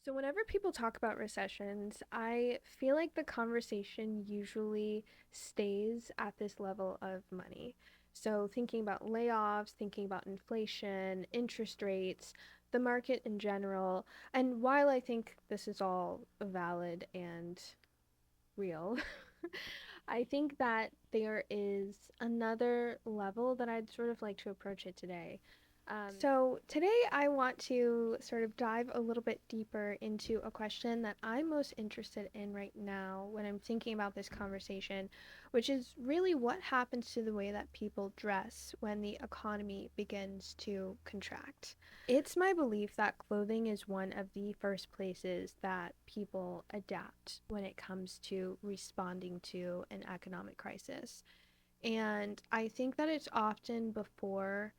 So, whenever people talk about recessions, I feel like the conversation usually stays at this level of money. So, thinking about layoffs, thinking about inflation, interest rates, the market in general. And while I think this is all valid and real, I think that there is another level that I'd sort of like to approach it today. So, today I want to sort of dive a little bit deeper into a question that I'm most interested in right now when I'm thinking about this conversation, which is really what happens to the way that people dress when the economy begins to contract. It's my belief that clothing is one of the first places that people adapt when it comes to responding to an economic crisis. And I think that it's often before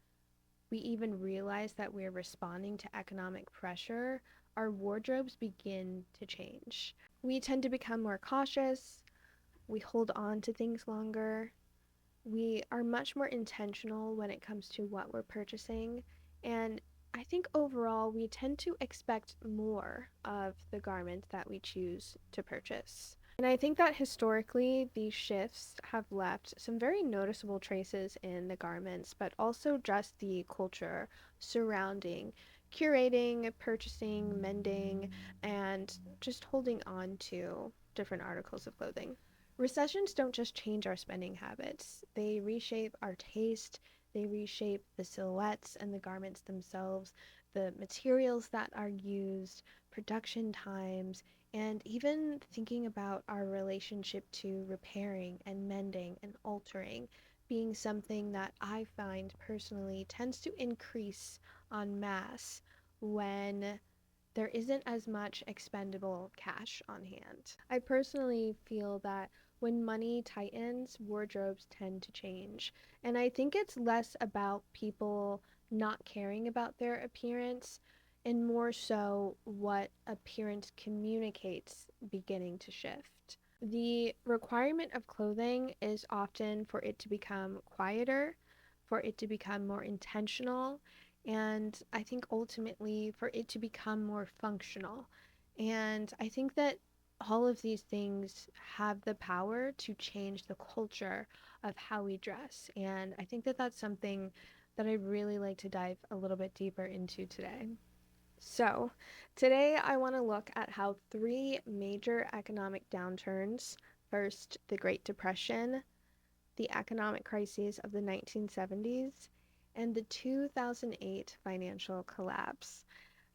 we even realize that we're responding to economic pressure, our wardrobes begin to change. We tend to become more cautious, we hold on to things longer, we are much more intentional when it comes to what we're purchasing, and I think overall we tend to expect more of the garment that we choose to purchase. And I think that historically these shifts have left some very noticeable traces in the garments, but also just the culture surrounding curating, purchasing, mending, and just holding on to different articles of clothing. Recessions don't just change our spending habits, they reshape our taste, they reshape the silhouettes and the garments themselves, the materials that are used, production times, and even thinking about our relationship to repairing and mending and altering being something that I find personally tends to increase en masse when there isn't as much expendable cash on hand. I personally feel that when money tightens, wardrobes tend to change. And I think it's less about people not caring about their appearance and more so what appearance communicates beginning to shift. The requirement of clothing is often for it to become quieter, for it to become more intentional, and I think ultimately for it to become more functional. And I think that all of these things have the power to change the culture of how we dress. And I think that that's something that I'd really like to dive a little bit deeper into today. So, today I want to look at how three major economic downturns, first, the Great Depression, the economic crises of the 1970s, and the 2008 financial collapse.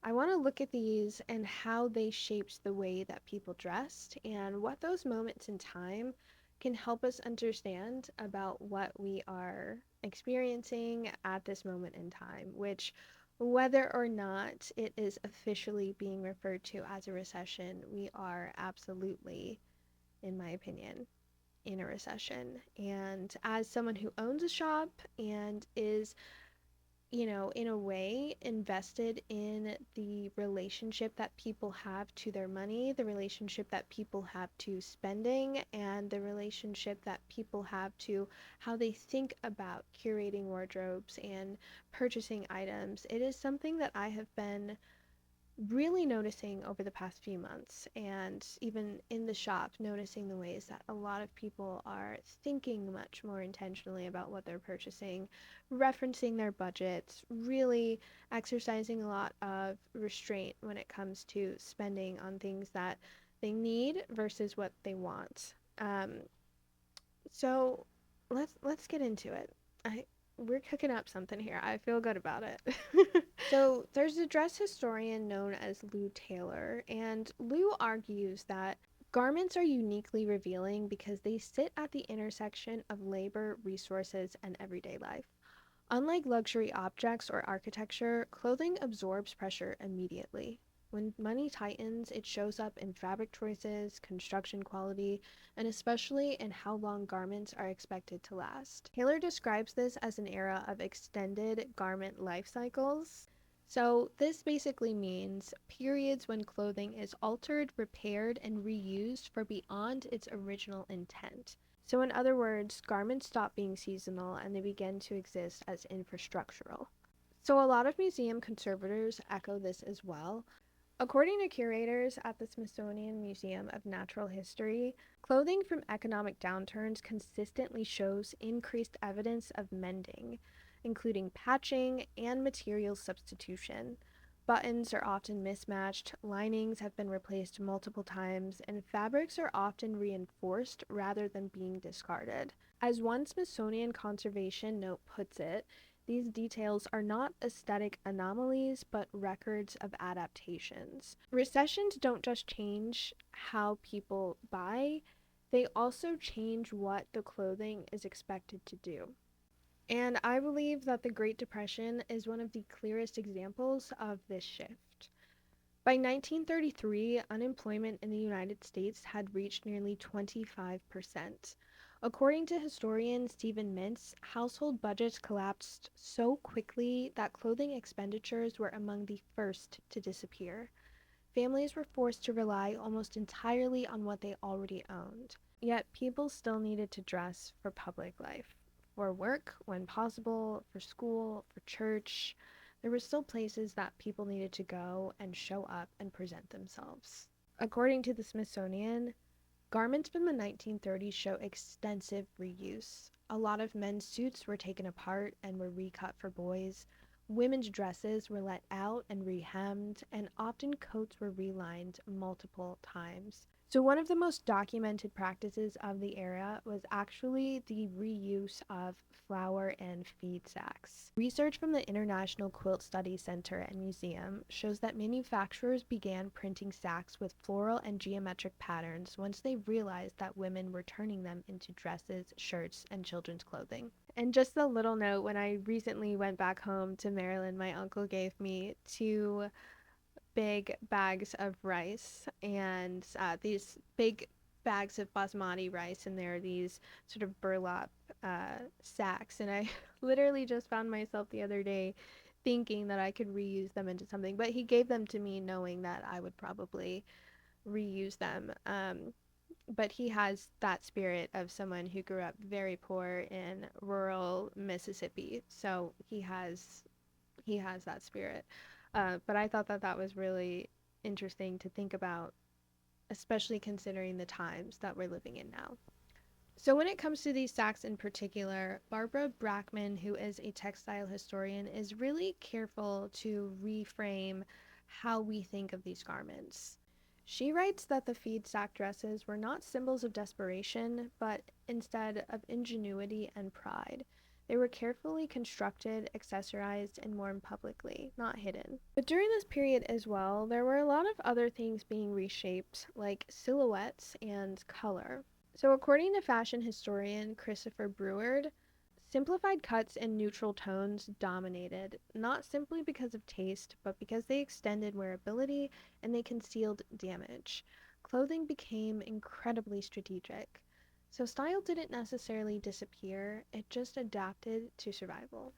I want to look at these and how they shaped the way that people dressed and what those moments in time can help us understand about what we are experiencing at this moment in time, which, whether or not it is officially being referred to as a recession, we are absolutely, in my opinion, in a recession. And as someone who owns a shop and is, in a way invested in the relationship that people have to their money, the relationship that people have to spending, and the relationship that people have to how they think about curating wardrobes and purchasing items, it is something that I have been really noticing over the past few months, and even in the shop, noticing the ways that a lot of people are thinking much more intentionally about what they're purchasing, referencing their budgets, really exercising a lot of restraint when it comes to spending on things that they need versus what they want. So let's get into it. I We're cooking up something here. I feel good about it. So there's a dress historian known as Lou Taylor, and Lou argues that garments are uniquely revealing because they sit at the intersection of labor, resources, and everyday life. Unlike luxury objects or architecture, clothing absorbs pressure immediately. When money tightens, it shows up in fabric choices, construction quality, and especially in how long garments are expected to last. Taylor describes this as an era of extended garment life cycles. So, this basically means periods when clothing is altered, repaired, and reused for beyond its original intent. So, in other words, garments stop being seasonal and they begin to exist as infrastructural. So, a lot of museum conservators echo this as well. According to curators at the Smithsonian Museum of Natural History, clothing from economic downturns consistently shows increased evidence of mending, including patching and material substitution. Buttons are often mismatched, linings have been replaced multiple times, and fabrics are often reinforced rather than being discarded. As one Smithsonian conservation note puts it, these details are not aesthetic anomalies, but records of adaptations. Recessions don't just change how people buy, they also change what the clothing is expected to do. And I believe that the Great Depression is one of the clearest examples of this shift. By 1933, unemployment in the United States had reached nearly 25%. According to historian Stephen Mintz, household budgets collapsed so quickly that clothing expenditures were among the first to disappear. Families were forced to rely almost entirely on what they already owned. Yet people still needed to dress for public life, for work when possible, for school, for church. There were still places that people needed to go and show up and present themselves. According to the Smithsonian, garments from the 1930s show extensive reuse. A lot of men's suits were taken apart and were recut for boys. Women's dresses were let out and rehemmed, and often coats were relined multiple times. So, one of the most documented practices of the era was actually the reuse of flour and feed sacks. Research from the International Quilt Study Center and Museum shows that manufacturers began printing sacks with floral and geometric patterns once they realized that women were turning them into dresses, shirts, and children's clothing. And just a little note, when I recently went back home to Maryland, my uncle gave me two big bags of rice and these big bags of basmati rice, and there are these sort of burlap sacks. And I literally just found myself the other day thinking that I could reuse them into something, but he gave them to me knowing that I would probably reuse them. But he has that spirit of someone who grew up very poor in rural Mississippi, so he has that spirit. But I thought that that was really interesting to think about, especially considering the times that we're living in now. So, when it comes to these sacks in particular, Barbara Brackman, who is a textile historian, is really careful to reframe how we think of these garments. She writes that the feed sack dresses were not symbols of desperation, but instead of ingenuity and pride. They were carefully constructed, accessorized, and worn publicly, not hidden. But during this period as well, there were a lot of other things being reshaped, like silhouettes and color. So, according to fashion historian Christopher Breward, simplified cuts and neutral tones dominated, not simply because of taste, but because they extended wearability and they concealed damage. Clothing became incredibly strategic. So, style didn't necessarily disappear, it just adapted to survival.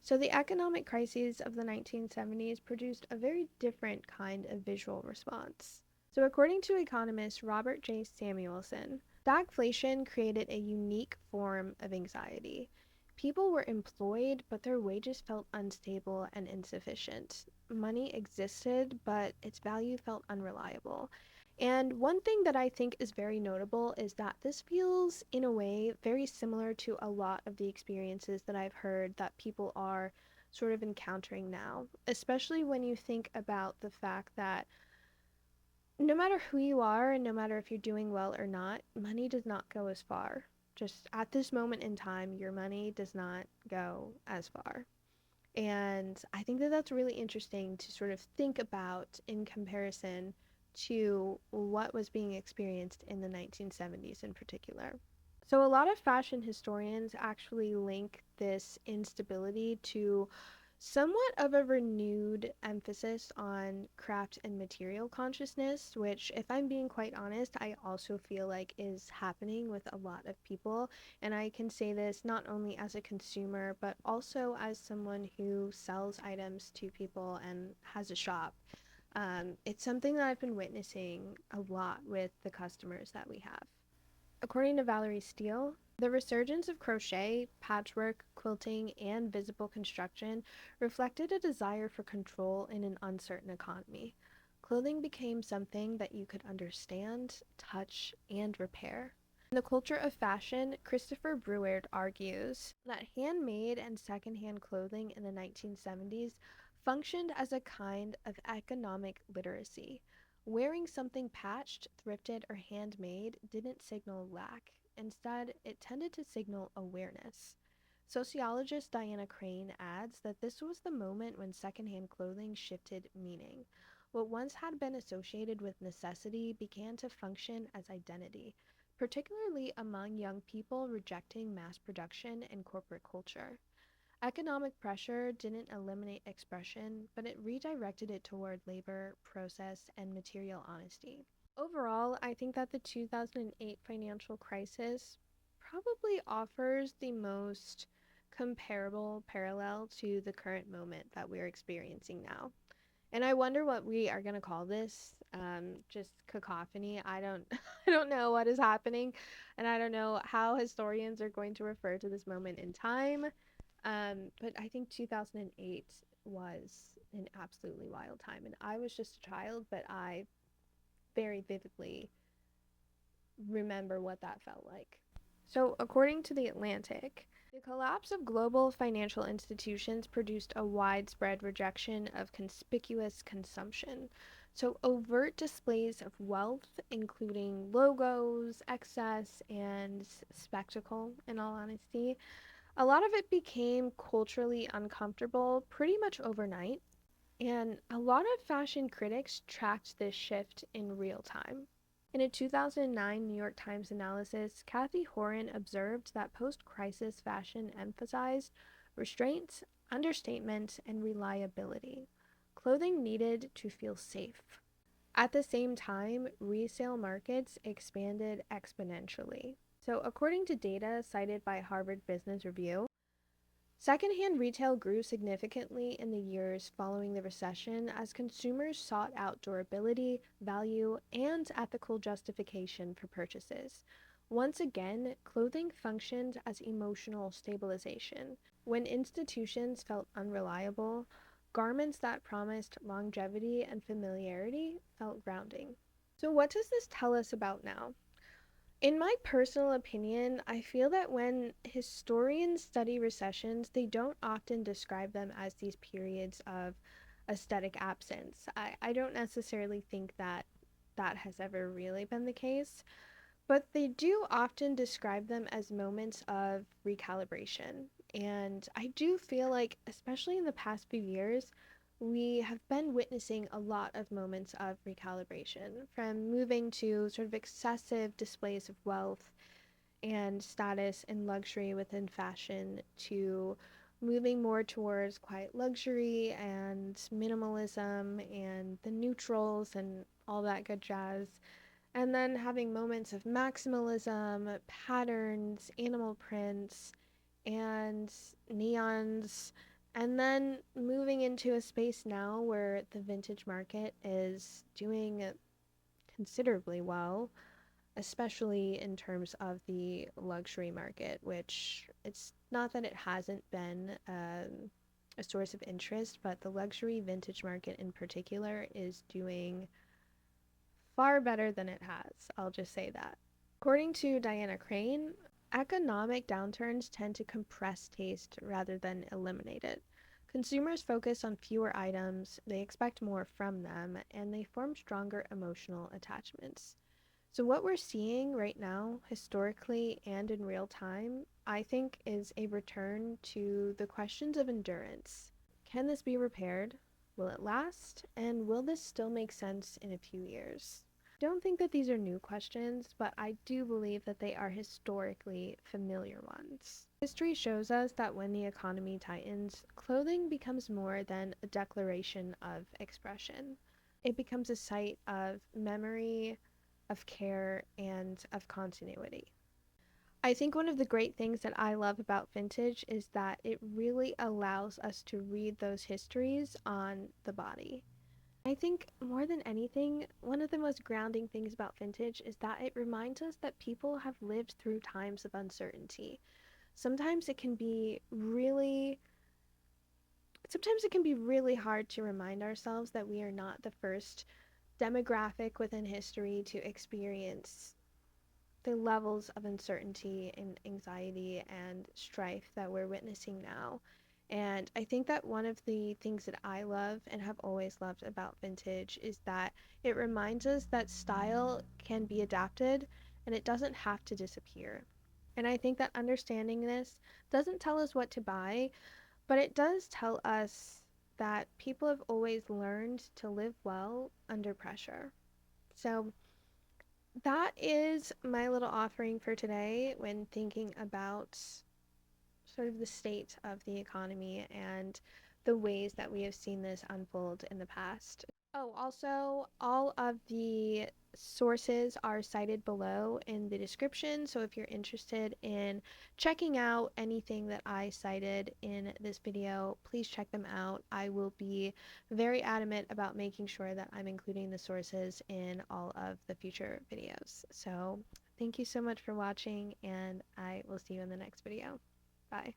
So, the economic crises of the 1970s produced a very different kind of visual response. So, according to economist Robert J. Samuelson, stagflation created a unique form of anxiety. People were employed, but their wages felt unstable and insufficient. Money existed, but its value felt unreliable. And one thing that I think is very notable is that this feels, in a way, very similar to a lot of the experiences that I've heard that people are sort of encountering now, especially when you think about the fact that no matter who you are and no matter if you're doing well or not, money does not go as far. Just at this moment in time, your money does not go as far. And I think that that's really interesting to sort of think about in comparison to what was being experienced in the 1970s in particular. So, a lot of fashion historians actually link this instability to somewhat of a renewed emphasis on craft and material consciousness, which, if I'm being quite honest, I also feel like is happening with a lot of people. And I can say this not only as a consumer, but also as someone who sells items to people and has a shop. It's something that I've been witnessing a lot with the customers that we have. According to Valerie Steele, the resurgence of crochet, patchwork, quilting, and visible construction reflected a desire for control in an uncertain economy. Clothing became something that you could understand, touch, and repair. In the culture of fashion, Christopher Breward argues that handmade and secondhand clothing in the 1970s functioned as a kind of economic literacy. Wearing something patched, thrifted, or handmade didn't signal lack. Instead, it tended to signal awareness. Sociologist Diana Crane adds that this was the moment when secondhand clothing shifted meaning. What once had been associated with necessity began to function as identity, particularly among young people rejecting mass production and corporate culture. Economic pressure didn't eliminate expression, but it redirected it toward labor, process, and material honesty. Overall, I think that the 2008 financial crisis probably offers the most comparable parallel to the current moment that we're experiencing now. And I wonder what we are going to call this. Just cacophony. I don't I don't know what is happening, and I don't know how historians are going to refer to this moment in time. But I think 2008 was an absolutely wild time, and I was just a child, but I very vividly remember what that felt like. So, according to The Atlantic, the collapse of global financial institutions produced a widespread rejection of conspicuous consumption. So, overt displays of wealth, including logos, excess, and spectacle, in all honesty, a lot of it became culturally uncomfortable pretty much overnight. And a lot of fashion critics tracked this shift in real time. In a 2009 New York Times analysis, Kathy Horan observed that post crisis fashion emphasized restraint, understatement, and reliability. Clothing needed to feel safe. At the same time, resale markets expanded exponentially. So, according to data cited by Harvard Business Review, secondhand retail grew significantly in the years following the recession as consumers sought out durability, value, and ethical justification for purchases. Once again, clothing functioned as emotional stabilization. When institutions felt unreliable, garments that promised longevity and familiarity felt grounding. So, what does this tell us about now? In my personal opinion, I feel that when historians study recessions, they don't often describe them as these periods of aesthetic absence. I don't necessarily think that that has ever really been the case, but they do often describe them as moments of recalibration. And I do feel like, especially in the past few years, we have been witnessing a lot of moments of recalibration, from moving to sort of excessive displays of wealth and status and luxury within fashion to moving more towards quiet luxury and minimalism and the neutrals and all that good jazz. And then having moments of maximalism, patterns, animal prints, and neons, and then moving into a space now where the vintage market is doing considerably well, especially in terms of the luxury market, which it's not that it hasn't been a source of interest, but the luxury vintage market in particular is doing far better than it has. I'll just say that. According to Diana Crane, economic downturns tend to compress taste rather than eliminate it. Consumers focus on fewer items, they expect more from them, and they form stronger emotional attachments. So, what we're seeing right now, historically and in real time, I think is a return to the questions of endurance. Can this be repaired? Will it last? And will this still make sense in a few years? I don't think that these are new questions, but I do believe that they are historically familiar ones. History shows us that when the economy tightens, clothing becomes more than a declaration of expression. It becomes a site of memory, of care, and of continuity. I think one of the great things that I love about vintage is that it really allows us to read those histories on the body. I think more than anything, one of the most grounding things about vintage is that it reminds us that people have lived through times of uncertainty. Sometimes it can be really Sometimes it can be really hard to remind ourselves that we are not the first demographic within history to experience the levels of uncertainty and anxiety and strife that we're witnessing now. And I think that one of the things that I love and have always loved about vintage is that it reminds us that style can be adapted and it doesn't have to disappear. And I think that understanding this doesn't tell us what to buy, but it does tell us that people have always learned to live well under pressure. So that is my little offering for today when thinking about sort of the state of the economy and the ways that we have seen this unfold in the past. Oh, also, all of the sources are cited below in the description. So if you're interested in checking out anything that I cited in this video, please check them out. I will be very adamant about making sure that I'm including the sources in all of the future videos. So thank you so much for watching, and I will see you in the next video. Bye.